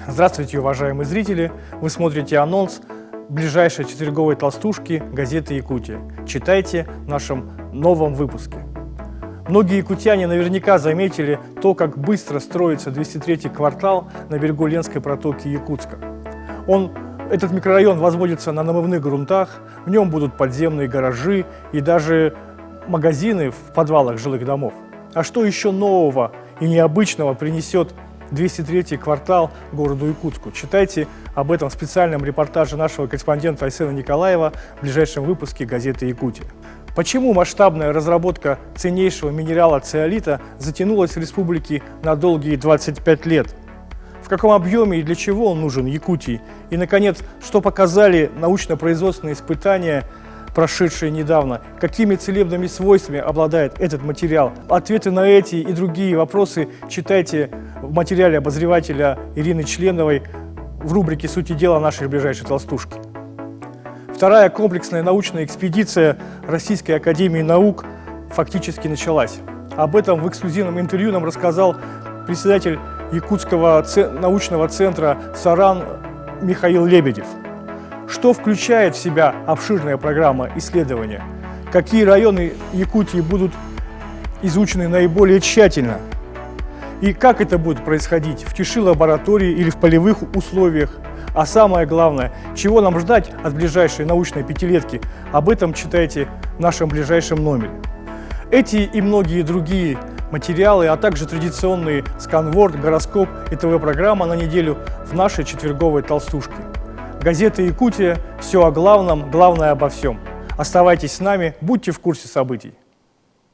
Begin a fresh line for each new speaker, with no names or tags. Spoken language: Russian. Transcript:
Здравствуйте, уважаемые зрители! Вы смотрите анонс ближайшей четверговой толстушки газеты «Якутия». Читайте в нашем новом выпуске. Многие якутяне наверняка заметили то, как быстро строится 203-й квартал на берегу Ленской протоки Якутска. Этот микрорайон возводится на намывных грунтах, в нем будут подземные гаражи и даже магазины в подвалах жилых домов. А что еще нового и необычного принесет 203-й квартал городу Якутску? Читайте об этом в специальном репортаже нашего корреспондента Айсена Николаева в ближайшем выпуске газеты «Якутия». Почему масштабная разработка ценнейшего минерала циолита затянулась в республике на долгие 25 лет? В каком объеме и для чего он нужен Якутии? И, наконец, что показали научно-производственные испытания, прошедшие недавно? Какими целебными свойствами обладает этот материал? Ответы на эти и другие вопросы читайте в материале обозревателя Ирины Членовой в рубрике «Сути дела» нашей ближайшей толстушки. Вторая комплексная научная экспедиция Российской академии наук фактически началась. Об этом в эксклюзивном интервью нам рассказал председатель Якутского научного центра «Саран» Михаил Лебедев. Что включает в себя обширная программа исследования? Какие районы Якутии будут изучены наиболее тщательно? И как это будет происходить? В тиши лаборатории или в полевых условиях? А самое главное, чего нам ждать от ближайшей научной пятилетки? Об этом читайте в нашем ближайшем номере. Эти и многие другие материалы, а также традиционные сканворд, гороскоп и ТВ-программа на неделю в нашей четверговой толстушке. Газета «Якутия» – все о главном, главное обо всем. Оставайтесь с нами, будьте в курсе событий.